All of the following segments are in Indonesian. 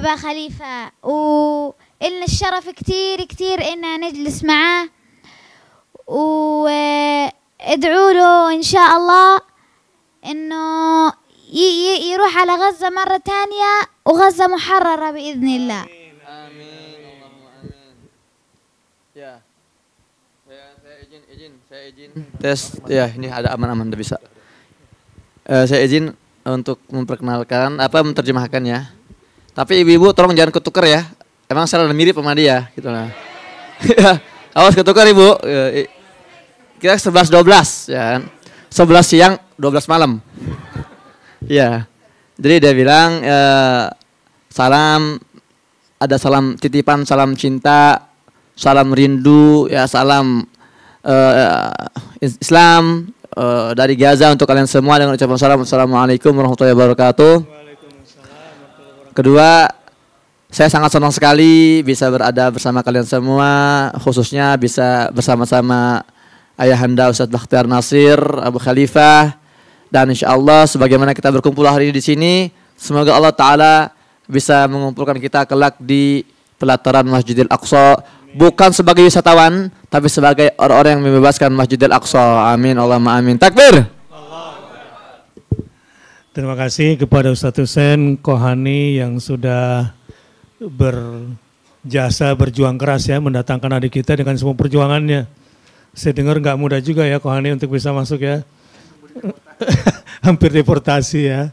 أبا خليفة، وإلنا الشرف كتير كتير إننا نجلس معاه، وادعوا له إن شاء الله إنه يروح على غزة مرة تانية وغزة محررة بإذن الله. Amin, Allahumma amin. Ya, saya izin tes ya, ini ada aman-aman udah bisa. Saya izin untuk memperkenalkan menerjemahkan ya. Tapi ibu-ibu tolong jangan ketukar ya. Emang saya mirip sama dia gitu lah. Awas ketukar ibu. Kita 11.12 ya kan. 11 siang 12 malam. Ya. Jadi dia bilang salam, ada salam titipan, salam cinta, salam rindu, ya salam Islam dari Gaza untuk kalian semua dengan ucapan salam. Assalamualaikum warahmatullahi wabarakatuh. Kedua, saya sangat senang sekali bisa berada bersama kalian semua, khususnya bisa bersama-sama Ayahanda Ustadz Bakhtiar Nasir, Abu Khalifah, dan insya Allah sebagaimana kita berkumpul hari ini di sini, semoga Allah Ta'ala bisa mengumpulkan kita kelak di pelataran Masjidil Aqsa, bukan sebagai wisatawan, tapi sebagai orang-orang yang membebaskan Masjidil Aqsa. Amin, Allahumma amin. Takbir. Terima kasih kepada Ustadz Husain Kohani yang sudah berjasa, berjuang keras ya, mendatangkan adik kita dengan semua perjuangannya. Saya dengar nggak mudah juga ya Kohani untuk bisa masuk ya. Hampir deportasi ya.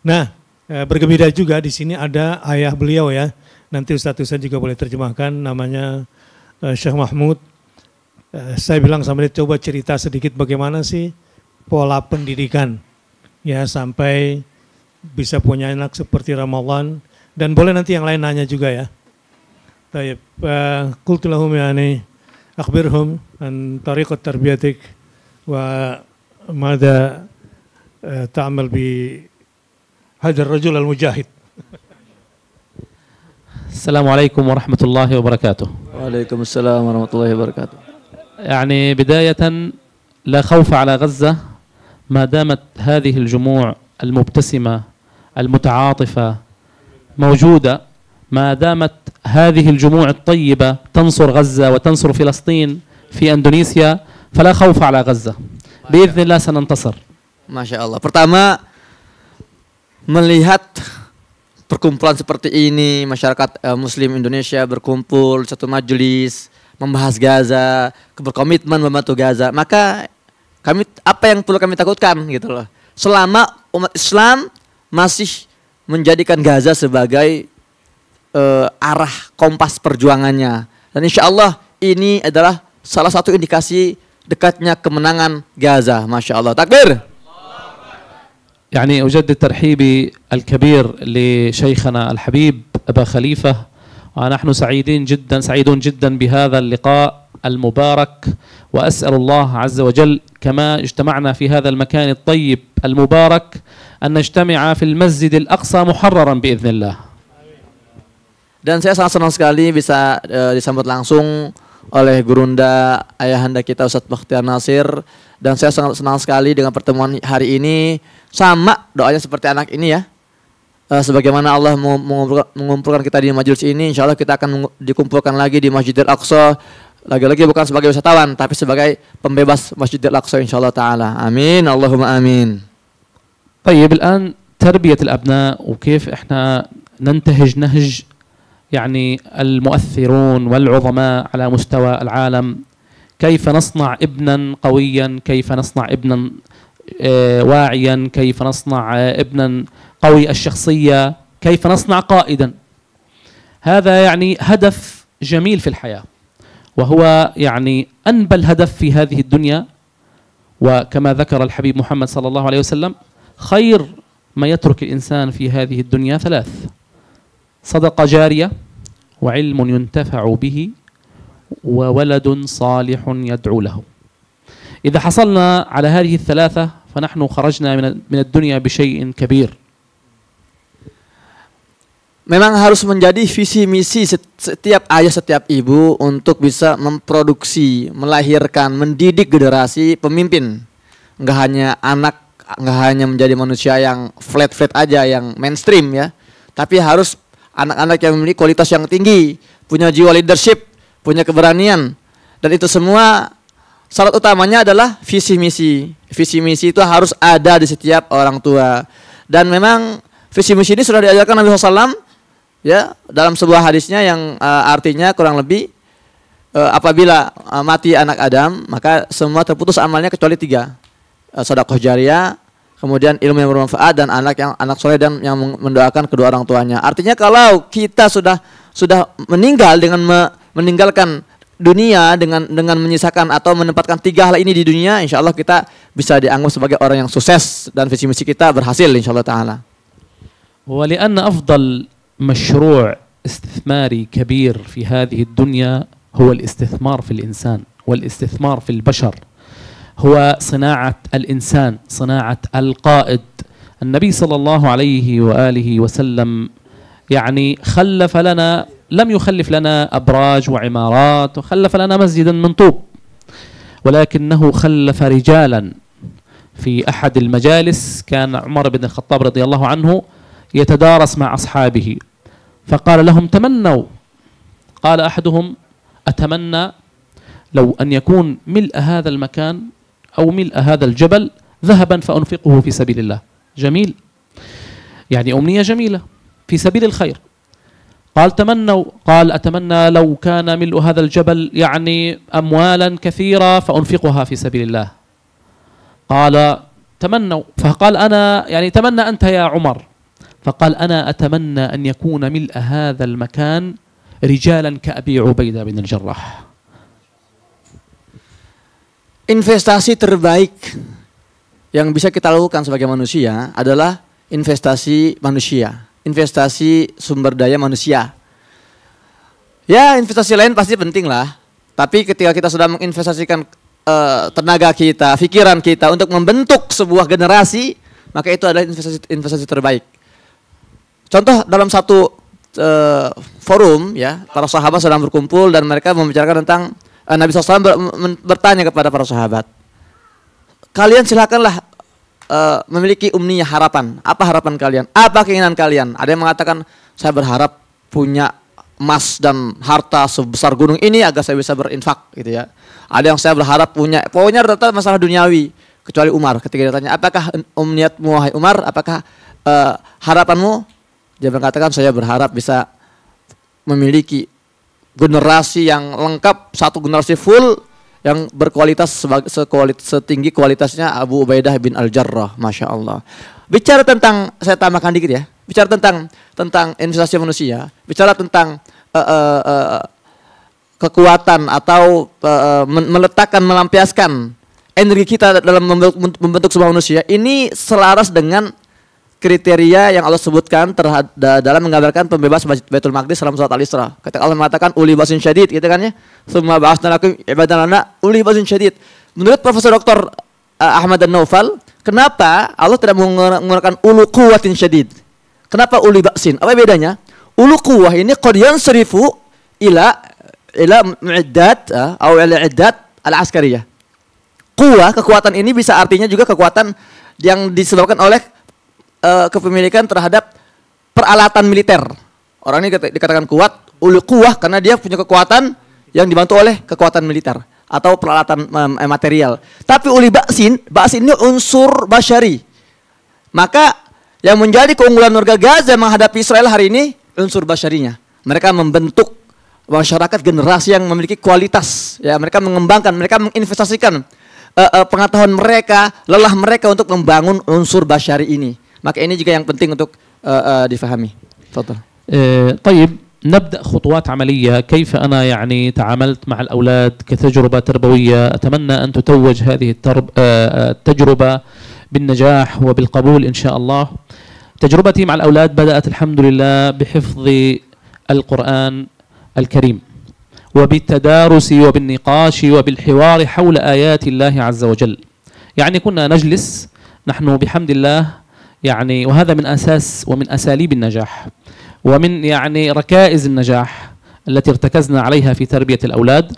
Nah, bergembira juga di sini ada ayah beliau ya. Nanti Ustadz Husain juga boleh terjemahkan, namanya Syekh Mahmud. Saya bilang sama dia, coba cerita sedikit bagaimana sih pola pendidikan ya sampai bisa punya anak seperti Ramadan, dan boleh nanti yang lain nanya juga ya. Baik, qultu lahum yani akhbirhum an tariqat tarbiyatik wa mada ta'mal bi hadha ar-rajul al-mujahid. Assalamualaikum warahmatullahi wabarakatuh. Waalaikumsalam warahmatullahi wabarakatuh. يعني بداية لا خوف على غزة ما دامت هذه الجموع المبتسمة المتعاطفة موجودة، ما دامت هذه الجموع الطيبة تنصر غزة وتنصر فلسطين في إندونيسيا فلا خوف على غزة بإذن الله سننتصر. Masya Allah. Pertama, melihat perkumpulan seperti ini, masyarakat Muslim Indonesia berkumpul satu majelis membahas Gaza, berkomitmen membantu Gaza, maka kami apa yang perlu kami takutkan gitu loh. Selama umat Islam masih menjadikan Gaza sebagai arah kompas perjuangannya, dan insya Allah ini adalah salah satu indikasi dekatnya kemenangan Gaza. Masya Allah. Takbir. يعني أجدد ترحيبي الكبير لشيخنا الحبيب أبا خليفة، ونحن سعيدون جدا بهذا اللقاء المبارك، وأسأل الله عز وجل كما اجتمعنا في هذا المكان الطيب المبارك أن نجتمع في المسجد الأقصى محررا بإذن الله. Dan saya sangat senang sekali bisa disambut langsung oleh Gurunda Ayahanda kita Ustadz Bakhtiar Nasir, dan saya sangat senang sekali dengan pertemuan hari ini. Sama doanya seperti anak ini ya. Sebagaimana Allah mengumpulkan kita di majelis ini, insya Allah kita akan dikumpulkan lagi di Masjidil Aqsa. Lagi-lagi bukan sebagai wisatawan, tapi sebagai pembebas Masjidil Aqsa insya Allah Ta'ala. Amin, Allahumma amin. طيب الآن تربية الأبناء وكيف إحنا ننتهج نهج يعني المؤثرون والعظماء على مستوى العالم، كيف نصنع ابنا قويا، كيف نصنع ابنا واعيا، كيف نصنع ابنا قوي الشخصية، كيف نصنع قائدا. هذا يعني هدف جميل في الحياة، وهو يعني أنبل هدف في هذه الدنيا. وكما ذكر الحبيب محمد صلى الله عليه وسلم خير ما يترك الإنسان في هذه الدنيا ثلاث: صدقة جارية، وعلم ينتفع به، وولد صالح يدعو له. إذا حصلنا على هذه الثلاثة فنحن خرجنا من الدنيا بشيء كبير. Memang harus menjadi visi misi setiap ayah, setiap ibu untuk bisa memproduksi, melahirkan, mendidik generasi pemimpin. Nggak hanya anak, nggak hanya menjadi manusia yang flat aja, yang mainstream ya. Tapi harus anak-anak yang memiliki kualitas yang tinggi, punya jiwa leadership, punya keberanian. Dan itu semua syarat utamanya adalah visi misi. Visi misi itu harus ada di setiap orang tua. Dan memang visi misi ini sudah diajarkan Nabi SAW ya dalam sebuah hadisnya yang artinya kurang lebih apabila mati anak Adam maka semua terputus amalnya kecuali 3, sedekah jariyah, kemudian ilmu yang bermanfaat, dan anak soleh dan yang mendoakan kedua orang tuanya. Artinya kalau kita sudah meninggal dengan meninggalkan dunia dengan menyisakan atau menempatkan 3 hal ini di dunia, insya Allah kita bisa dianggap sebagai orang yang sukses dan visi misi kita berhasil insya Allah Taala. ولأن أفضل مشروع استثماري كبير في هذه الدنيا هو الاستثمار في الإنسان والاستثمار في البشر، هو صناعة الإنسان، صناعة القائد. النبي صلى الله عليه وآله وسلم يعني خلف لنا، لم يخلف لنا أبراج وعمارات وخلف لنا مسجدا من طوب، ولكنه خلف رجالا. في أحد المجالس كان عمر بن الخطاب رضي الله عنه يتدارس مع أصحابه فقال لهم تمنوا، قال أحدهم أتمنى لو أن يكون ملء هذا المكان أو ملء هذا الجبل ذهبا فأنفقه في سبيل الله. جميل، يعني أمنية جميلة في سبيل الخير. قال تمنوا، قال أتمنى لو كان ملء هذا الجبل يعني أموالا كثيرة فأنفقها في سبيل الله. قال تمنوا، فقال أنا يعني تمنى أنت يا عمر، فقال أنا أتمنى أن يكون ملء هذا المكان رجالا كأبي عبيدة بن الجراح. Investasi terbaik yang bisa kita lakukan sebagai manusia adalah investasi manusia, investasi sumber daya manusia. Ya, investasi lain pasti penting lah, tapi ketika kita sudah menginvestasikan tenaga kita, pikiran kita untuk membentuk sebuah generasi, maka itu adalah investasi terbaik. Contoh dalam satu forum ya, para sahabat sedang berkumpul dan mereka membicarakan tentang Nabi SAW bertanya kepada para sahabat, kalian silakanlah memiliki umniyah, harapan. Apa harapan kalian? Apa keinginan kalian? Ada yang mengatakan saya berharap punya emas dan harta sebesar gunung ini agar saya bisa berinfak gitu ya. Ada yang saya berharap punya, pokoknya rata-rata masalah duniawi. Kecuali Umar, ketika ditanya apakah umniyatmu wahai Umar, apakah harapanmu? Dia berkatakan saya berharap bisa memiliki generasi yang lengkap, satu generasi full yang berkualitas setinggi kualitasnya Abu Ubaidah bin Al-Jarrah, Masya Allah. Bicara tentang, saya tambahkan dikit ya, bicara tentang investasi manusia, bicara tentang kekuatan atau meletakkan, melampiaskan energi kita dalam membentuk sebuah manusia, ini selaras dengan kriteria yang Allah sebutkan dalam menggambarkan pembebas Baitul Maqdis dalam surat Al-Isra. Ketika Allah mengatakan uli basin syadid, gitu kan ya. Tsumma ba'atsna lakum ibadan lana uli basin syadid. Menurut Profesor Dr. Ahmad An-Naufal, kenapa Allah tidak menggunakan ulu quwwatin syadid? Kenapa uli ba'sin? Apa bedanya? Ulu quwwah ini qad yansrifu ila mu'iddat atau ila iddat al-askariyah. Quwwah, kekuatan ini bisa artinya juga kekuatan yang disebabkan oleh kepemilikan terhadap peralatan militer. Orang ini dikatakan kuat, ulu quwwah karena dia punya kekuatan yang dibantu oleh kekuatan militer atau peralatan material. Tapi uli ba'sin ini unsur basyari. Maka yang menjadi keunggulan warga Gaza menghadapi Israel hari ini unsur basyarinya. Mereka membentuk masyarakat generasi yang memiliki kualitas. Ya, mereka mengembangkan, mereka menginvestasikan pengetahuan mereka, lelah mereka untuk membangun unsur basyari ini. Maka ini juga yang penting untuk difahami. Tafadhal. طيب نبدأ خطوات عملية. كيف أنا يعني تعاملت مع الأولاد كتجربة تربوية؟ أتمنى أن تتوج هذه التجربة بالنجاح وبالقبول إن شاء الله. تجربتي مع الأولاد بدأت الحمد لله بحفظ القرآن الكريم وبالتدارس وبالنقاش وبالحوار حول آيات الله عز وجل. يعني كنا نجلس نحن بحمد الله يعني، وهذا من أساس ومن أساليب النجاح ومن يعني ركائز النجاح التي ارتكزنا عليها في تربية الأولاد،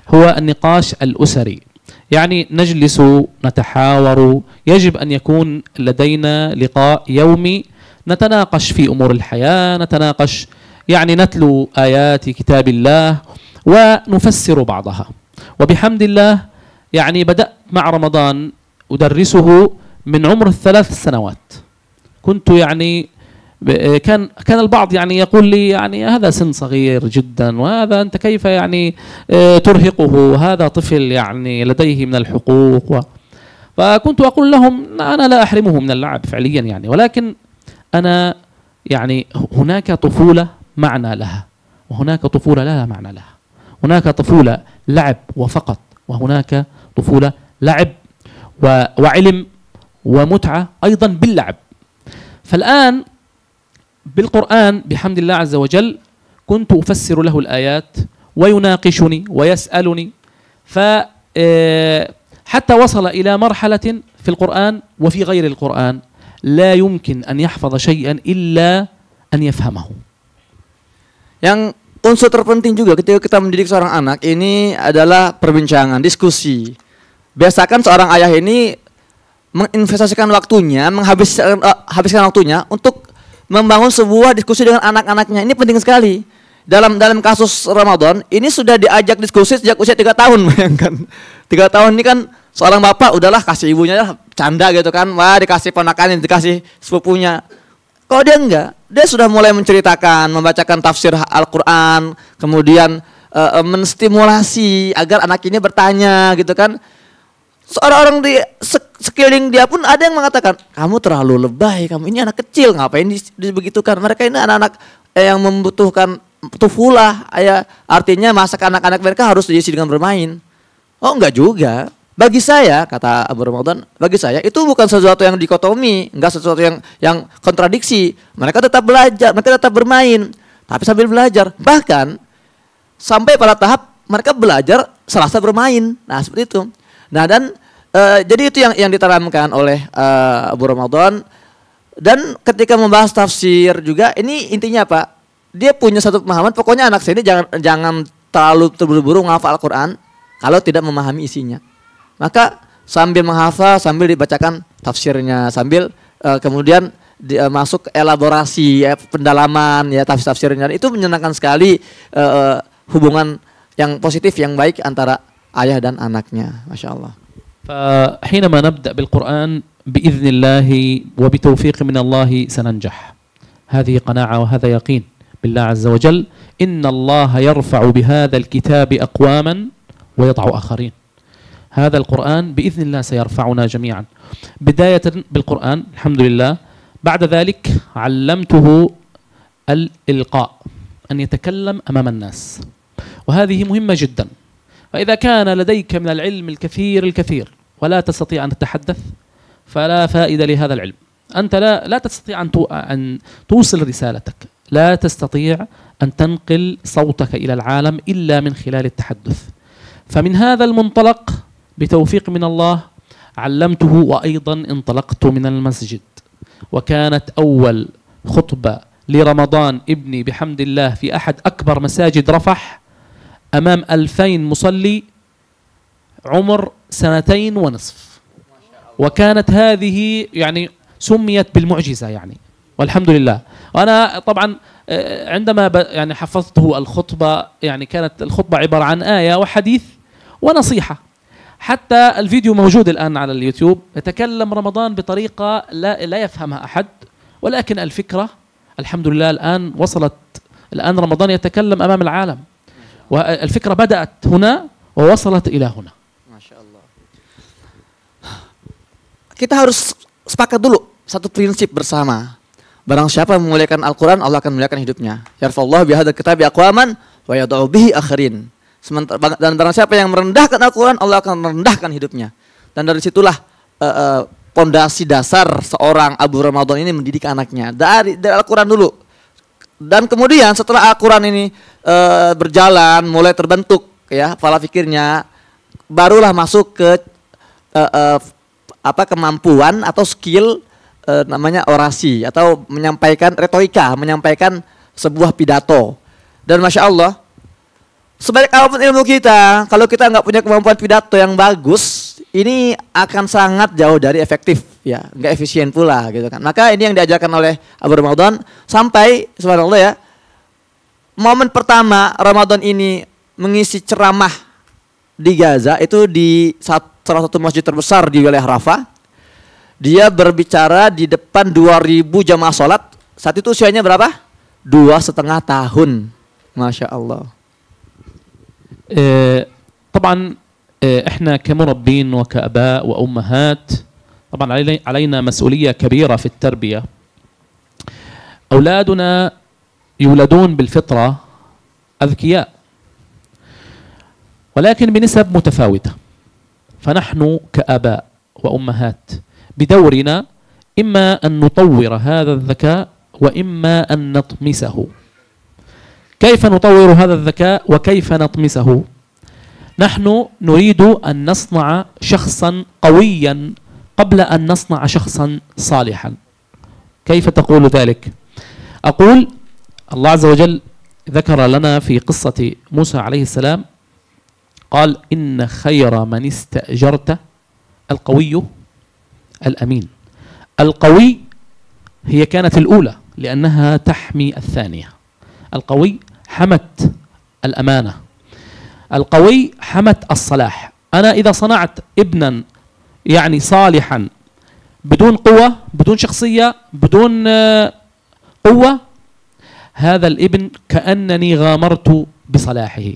هو النقاش الأسري. يعني نجلس نتحاور، يجب أن يكون لدينا لقاء يومي نتناقش في أمور الحياة، نتناقش يعني نتلو آيات كتاب الله ونفسر بعضها. وبحمد الله يعني بدأت مع رمضان أدرسه من عمر ال3 سنوات. كنت يعني كان البعض يعني يقول لي يعني هذا سن صغير جدا، وهذا أنت كيف يعني ترهقه، هذا طفل يعني لديه من الحقوق. فكنت أقول لهم أنا لا أحرمه من اللعب فعليا يعني، ولكن أنا يعني هناك طفولة معنى لها، وهناك طفولة لا معنى لها. هناك طفولة لعب وفقط، وهناك طفولة لعب وعلم ومتعة أيضا باللعب. فالآن بالقرآن بحمد الله عز وجل كنت أفسر له الآيات ويناقشني ويسألني، حتى وصل إلى مرحلة في القرآن وفي غير القرآن لا يمكن أن يحفظ شيئا إلا أن يفهمه. Yang unsur terpenting juga ketika kita mendidik seorang anak ini adalah perbincangan, diskusi. Biasakan seorang ayah ini menginvestasikan waktunya, habiskan waktunya untuk membangun sebuah diskusi dengan anak-anaknya. Ini penting sekali. Dalam kasus Ramadan ini sudah diajak diskusi sejak usia 3 tahun, bayangkan. 3 tahun ini kan seorang bapak udahlah kasih ibunya canda gitu kan, wah dikasih ponakannya, dikasih sepupunya. Kalau dia enggak, dia sudah mulai menceritakan, membacakan tafsir Al-Quran, kemudian menstimulasi agar anak ini bertanya gitu kan. Seorang-orang di sekeliling dia pun ada yang mengatakan, kamu terlalu lebay, kamu ini anak kecil, ngapain dibegitukan. Mereka ini anak-anak yang membutuhkan tufulah, artinya masa anak-anak mereka harus diisi dengan bermain. Oh enggak juga. Bagi saya, kata Abu Ramadan, bagi saya itu bukan sesuatu yang dikotomi, enggak sesuatu yang kontradiksi. Mereka tetap belajar, mereka tetap bermain, tapi sambil belajar. Bahkan sampai pada tahap mereka belajar serasa bermain. Nah seperti itu. Nah dan jadi itu yang ditanamkan oleh Abu Ramadan. Dan ketika membahas tafsir juga, ini intinya apa? Dia punya satu pemahaman. Pokoknya anak saya ini jangan terlalu terburu-buru menghafal Al-Quran kalau tidak memahami isinya. Maka sambil menghafal, sambil dibacakan tafsirnya, sambil kemudian masuk ke elaborasi, pendalaman, tafsir-tafsirnya. Itu menyenangkan sekali hubungan yang positif, yang baik antara ayah dan anaknya. Masya Allah. فحينما نبدأ بالقرآن بإذن الله وبتوفيق من الله سننجح. هذه قناعة وهذا يقين بالله عز وجل. إن الله يرفع بهذا الكتاب أقواما ويضع آخرين. هذا القرآن بإذن الله سيرفعنا جميعا. بداية بالقرآن الحمد لله. بعد ذلك علمته الإلقاء، أن يتكلم أمام الناس، وهذه مهمة جدا. فإذا كان لديك من العلم الكثير ولا تستطيع أن تتحدث فلا فائدة لهذا العلم. أنت لا تستطيع أن توصل رسالتك، لا تستطيع أن تنقل صوتك إلى العالم إلا من خلال التحدث. فمن هذا المنطلق بتوفيق من الله علمته، وأيضا انطلقت من المسجد، وكانت أول خطبة لرمضان ابني بحمد الله في أحد أكبر مساجد رفح أمام 2000 مصلي عمر 2.5 سنين. وكانت هذه يعني سميت بالمعجزة يعني، والحمد لله. وأنا طبعا عندما يعني حفظته الخطبة، يعني كانت الخطبة عبارة عن آية وحديث ونصيحة. حتى الفيديو موجود الآن على اليوتيوب. يتكلم رمضان بطريقة لا يفهمها أحد، ولكن الفكرة الحمد لله الآن وصلت. الآن رمضان يتكلم أمام العالم، والفكرة بدأت هنا ووصلت إلى هنا. Masya Allah. Kita harus sepakat dulu satu prinsip bersama. Barang siapa memuliakan Al-Quran, Allah akan memuliakan hidupnya. Yarfa'allahu bihadzal kitabi aqwaman wa yad'u bihi akharin. Dan barang siapa yang merendahkan Al-Quran, Allah akan merendahkan hidupnya. Dan dari situlah pondasi dasar seorang Abu Ramadan ini mendidik anaknya. Dari Al-Quran dulu. Dan kemudian setelah Al-Quran ini berjalan, mulai terbentuk pola pikirnya, barulah masuk ke kemampuan atau skill namanya orasi, atau menyampaikan retorika, menyampaikan sebuah pidato. Dan Masya Allah, sebaik apapun ilmu kita, kalau kita nggak punya kemampuan pidato yang bagus, ini akan sangat jauh dari efektif, nggak efisien pula gitu kan. Maka ini yang diajarkan oleh Abu Ramadan sampai subhanallah momen pertama Ramadan ini mengisi ceramah di Gaza itu di salah satu masjid terbesar di wilayah Rafah. Dia berbicara di depan 2000 jamaah sholat. Saat itu usianya berapa? 2,5 tahun. Masya Allah. طبعا احنا كمربين وكأباء وأمهات طبعا علينا مسؤولية كبيرة في التربية. أولادنا يولدون بالفطرة أذكياء ولكن بنسب متفاوتة، فنحن كآباء وأمهات بدورنا إما أن نطور هذا الذكاء وإما أن نطمسه. كيف نطور هذا الذكاء وكيف نطمسه؟ نحن نريد أن نصنع شخصا قويا قبل أن نصنع شخصا صالحا. كيف تقول ذلك؟ أقول الله عز وجل ذكر لنا في قصة موسى عليه السلام قال إن خير من استأجرت القوي الأمين. القوي هي كانت الأولى لأنها تحمي الثانية. القوي حمت الأمانة، القوي حمت الصلاح. أنا إذا صنعت ابنا يعني صالحا بدون قوة بدون شخصية بدون قوة، هذا الابن كأنني غامرت بصلاحه،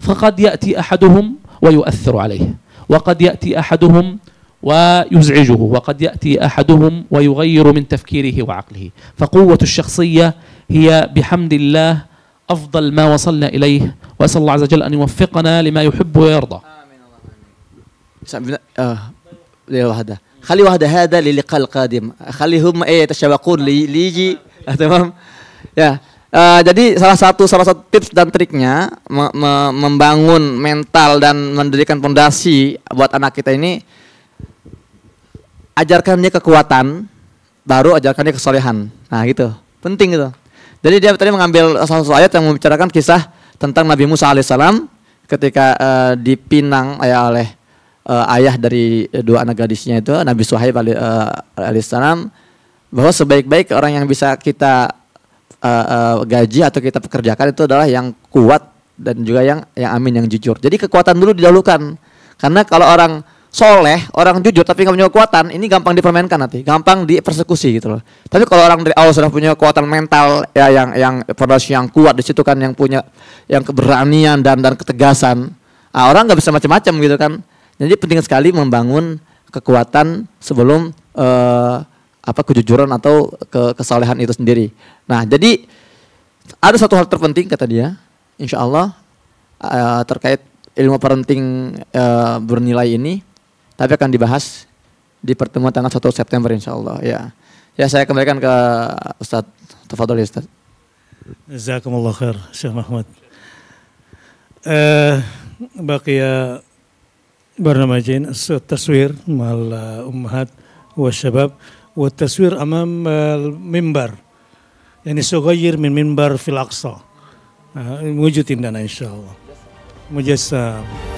فقد يأتي أحدهم ويؤثر عليه، وقد يأتي أحدهم ويزعجه، وقد يأتي أحدهم ويغير من تفكيره وعقله. فقوة الشخصية هي بحمد الله أفضل ما وصلنا إليه، وأسأل الله عز وجل أن يوفقنا لما يحب ويرضى. خلي واحدة هذا للقاء القادم، خليهم يتشوقون ليجي. تمام ya. Jadi salah satu tips dan triknya membangun mental dan mendirikan fondasi buat anak kita ini, ajarkan dia kekuatan, baru ajarkan dia kesolehan. Nah gitu, penting gitu. Jadi dia tadi mengambil salah satu ayat yang membicarakan kisah tentang Nabi Musa alaihissalam ketika dipinang oleh ayah dari dua anak gadisnya itu, Nabi Suhaib alaihissalam, bahwa sebaik-baik orang yang bisa kita gaji atau kita pekerjakan itu adalah yang kuat dan juga yang amin, yang jujur. Jadi kekuatan dulu didahulukan, karena kalau orang soleh, orang jujur tapi nggak punya kekuatan, ini gampang dipermainkan nanti, gampang dipersekusi gitu loh. Tapi kalau orang dari awal sudah punya kekuatan mental ya, yang fondasi yang kuat di situ kan, yang punya yang keberanian dan ketegasan, orang nggak bisa macam-macam gitu kan. Jadi penting sekali membangun kekuatan sebelum kejujuran atau kesolehan itu sendiri. Nah, jadi ada satu hal terpenting kata dia, insya Allah terkait ilmu parenting bernilai ini, tapi akan dibahas di pertemuan tanggal 1 September insya Allah. Ya, saya kembalikan ke Ustaz. Tafadhol Ustaz. Jazakumullah khair Syekh Mahmud. Baqiya برنامجين التصوير مع الأمهات والشباب والتصوير أمام المنبر يعني صغير من منبر في الأقصى موجود عندنا إن شاء الله مجسم.